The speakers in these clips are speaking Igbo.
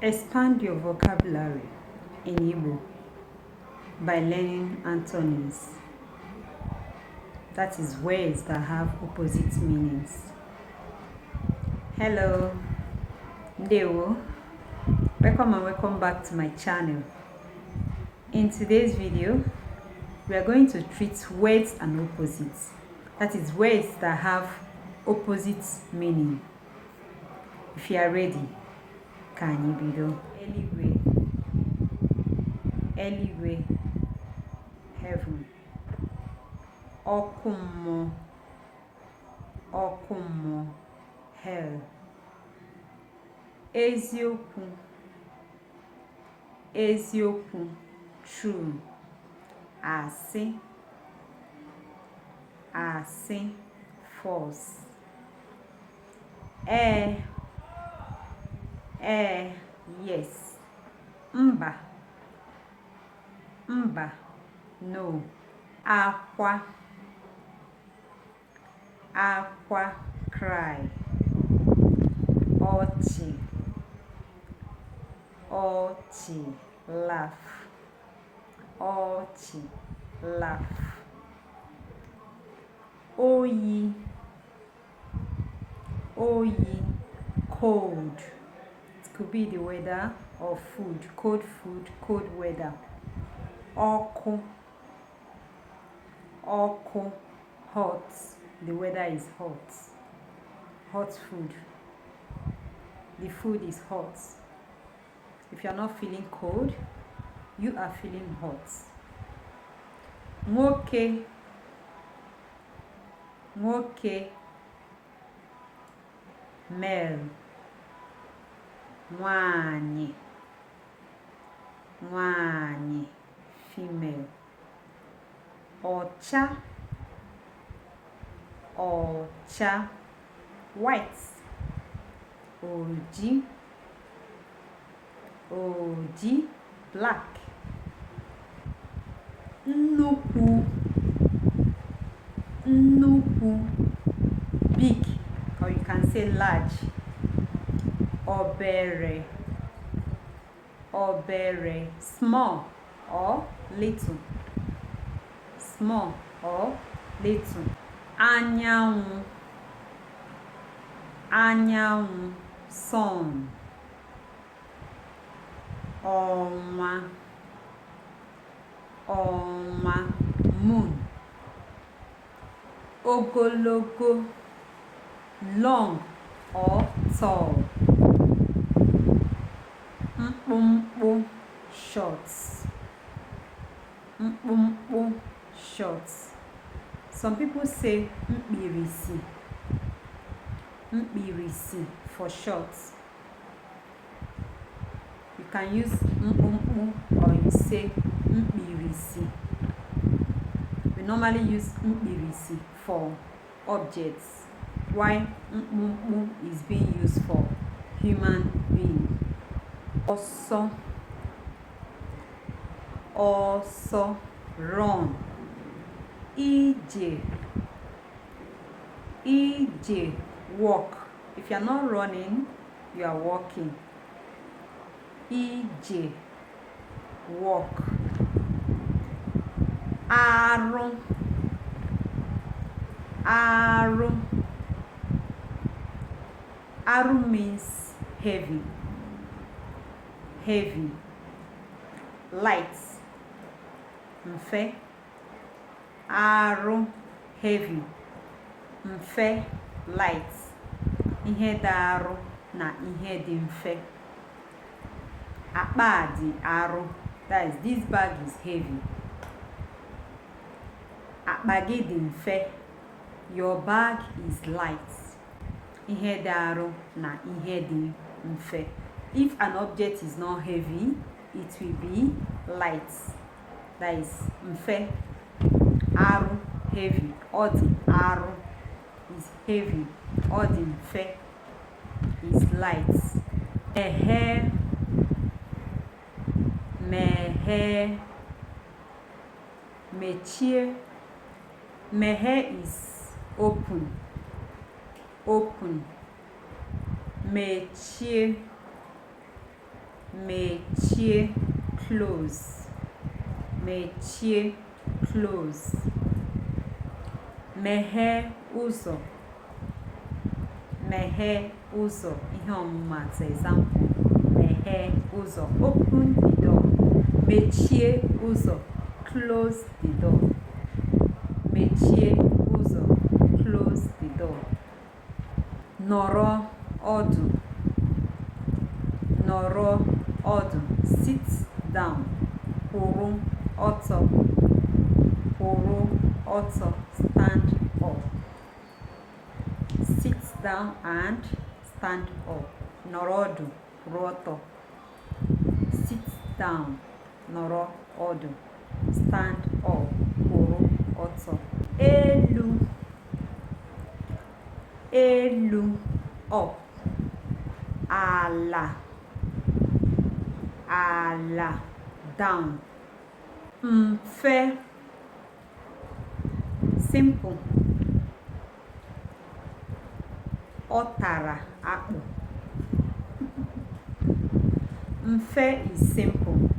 Expand your vocabulary in Igbo by learning antonyms. That is words that have opposite meanings. Hello, Ndewo. Welcome and welcome back to my channel. In today's video, we are going to treat words and opposites. That is words that have opposite meaning. If you are ready, can you bido? Eluigwe, heaven. Ọkụ mmụọ, hell. Eziokwu, true. Asị, false. Yes. Mba, no. Akwa, cry. Ọchị, laugh. Oyi, cold. It could be the weather or food, cold weather. Ọkụ, hot. The weather is hot. Hot food. The food is hot. If you are not feeling cold, you are feeling hot. Nwoke, male. Nwanyị, female. Ọcha, white. Oji, black. Nnukwu, big, or you can say large. Obere, small or little. Anyanwụ, sun. Ọnwa, moon. Ogologo, long or tall. Mkpụmkpụ, short. Some people say mkpirisi for short. You can use mkpụmkpụ or you say mkpirisi. We normally use mkpirisi for objects, while mkpụmkpụ is being used for human being. Also, run. Ije, walk. If you are not running, you are walking. Ije, walk. Arụ, means heavy. Light, mfe. Arụ, heavy. Mfe, light. Ihe dị arụ na ihe dị mfe. Akpa dị arụ, that is, this bag is heavy. Akpa gị dị mfe, your bag is light. Ihe dị arụ na ihe dị mfe. If an object is not heavy, it will be light. That is, mfe. Arụ, heavy. Ọ dị arụ is heavy. Ọ dị mfe is light. Meghe, mechie. Meghe is open. Mechie mechie, close, mechie, close, meghee ụzọ, meghee ụzọ. Ihe ọmụmatụ example, meghee ụzọ, open the door, mechie ụzọ, close the door, mechie ụzọ, close the door. Nọrọ ọdụ, nọrọ ọdụ, sit down, kwụrụ ọtọ, kwụrụ ọtọ, stand up, sit down and stand up. Nọrọ ọdụ, kwụrụ ọtọ, sit down, nọrọ ọdụ, stand up, kwụrụ ọtọ. Elu, elu, up, ala, ala, down. Mfe, simple, ọ tara akpụ. Mfe is simple,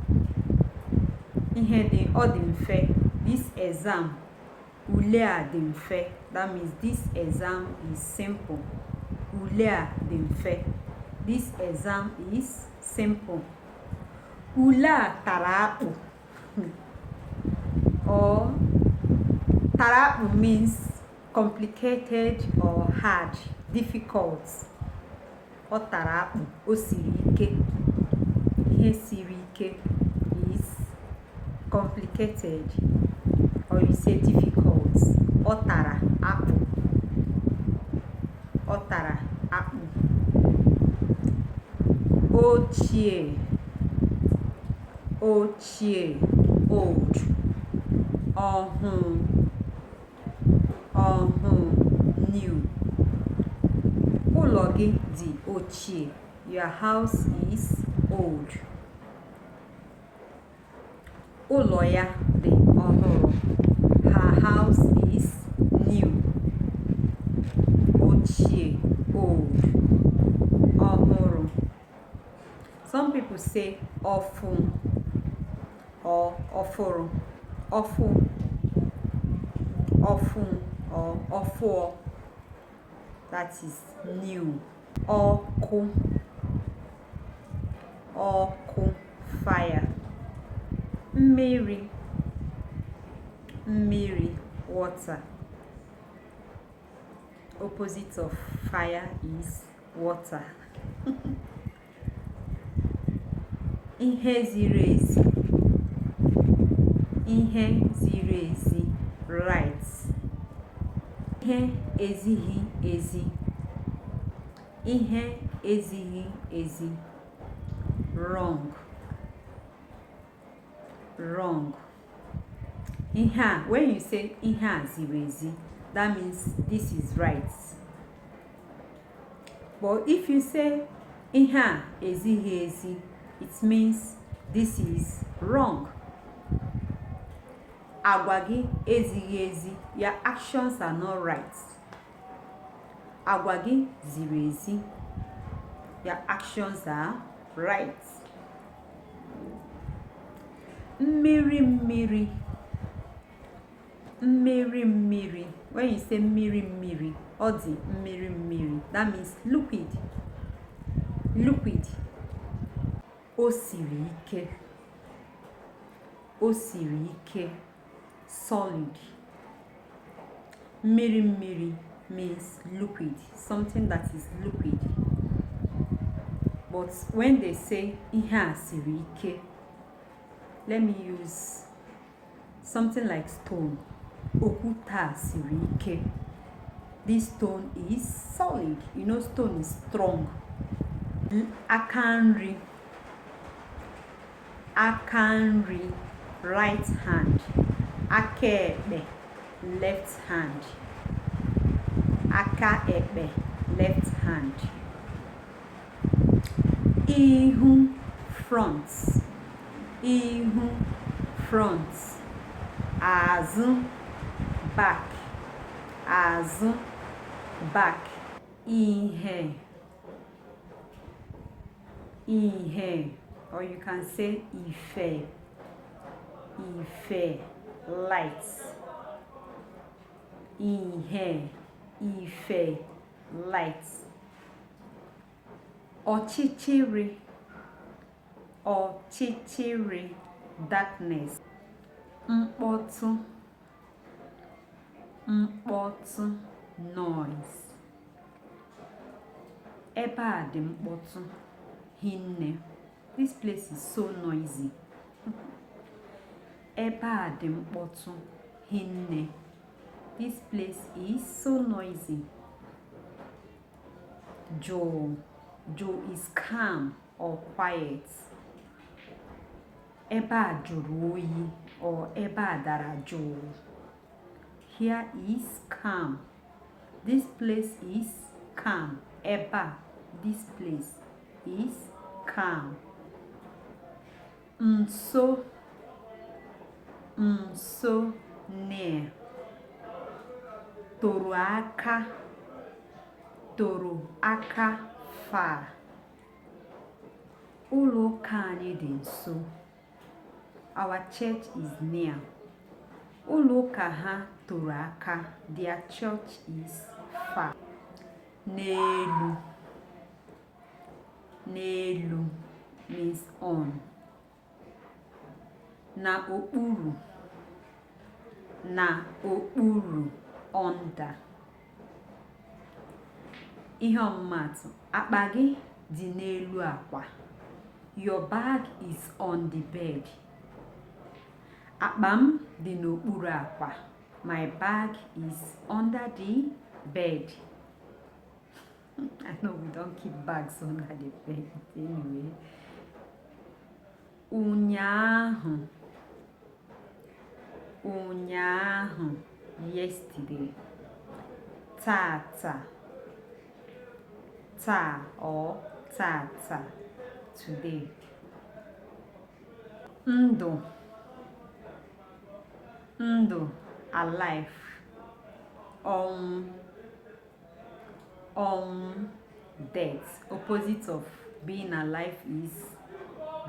ihe dị, ọ dị mfe. This exam, ule a dị mfe. That means this exam is simple. Ule a dị mfe. This exam is simple. Ule a tara akpụ. Or tara akpụ means complicated or hard, difficult. Ọ tara akpụ, o siri ike. Ihe siri ike is complicated, or you say difficult. Ọ tara akpụ, ọ tara akpụ. Ochie, ochie, old. Ọhụụ, ọhụụ, new. Ụlọ gị dị ochie. Your house is old. Ụlọ ya dị ọhụrụ. Her house is new. Ochie, old. Ọhụrụ. Some people say ọfụ or ọfụrụ. Ọfụ, ọfụ or ọfụọ. That is new. Ọkụ, ọkụ, fire. Mmiri, mmiri, water. Opposite of fire is water. Ihe ziri ezi, ihe ziri ezi, right. Ihe ezighi ezi, ihe ezighi ezi, wrong, wrong. Ihe a, when you say ihe a ziri ezi, that means this is right. But if you say ihe a ezighi ezi, it means this is wrong. Agwa gị ezighi ezi, your actions are not right. Agwa gị ziri ezi, your actions are right. Mmiri mmiri, mmiri mmiri. When you say mmiri mmiri, ọ dị mmiri mmiri, that means liquid, liquid. O siri ike, o siri ike, solid. Mmiri mmiri means liquid, something that is liquid. But when they say ihe a siri ike, let me use something like stone. Okuta siri ike. This stone is solid. You know, stone is strong. Aka nri, aka nri, right hand. Aka ekpe, left hand. Aka ekpe, left hand. Ihu, front. Ihu, front. Azụ, back. Azụ, back. Ihe, ihe, or you can say ife, ife, lights. Ihe, ife, lights. Ọchịchịrị, ọchịchịrị, darkness. Mkpọtụ, mkpọtụ, noise. Ebe a dị mkpọtụ hinne. This place is so noisy. Ebe a dị mkpọtụ hinne. This place is so noisy. Joe, Joe is calm or quiet. Ebe a jụrụ oyi or ebe a dara jụụ. Here is calm. This place is calm. Ebe a, this place is calm. Nso, nso, near. Toro aka, toro aka, far. Ụlọ ụka anyị dị nso. Our church is near. Ụlọ ụka ha toro aka. Their church is far. N'elu, n'elu means on. Na okpuru, na okpuru, under. Ihe ọmụmatụ, akpa gị dị n'elu akwa. Your bag is on the bed. Akpa m dị n'okpuru akwa. My bag is under the bed. I know we don't keep bags under the bed anyway. Ụnyaahụ, ụnyaahụ, yesterday. Tata, taa or tata, today. Ndụ, ndụ, alive. Death. Opposite of being alive is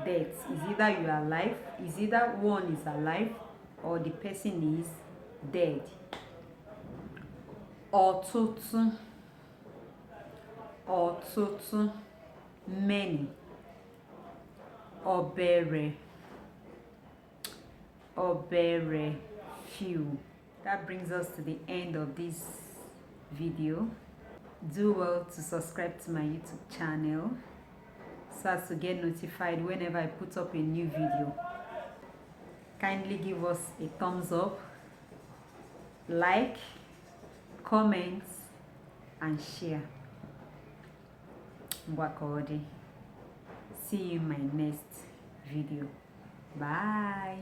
death. Is either you are alive, is either one is alive or the person is dead. Ọtụtụ, ọtụtụ, many. Obere, obere, few. That brings us to the end of this video. Do well to subscribe to my YouTube channel so as to get notified whenever I put up a new video. Kindly give us a thumbs up, like, comment, and share. Ngwakodi. See you in my next video. Bye.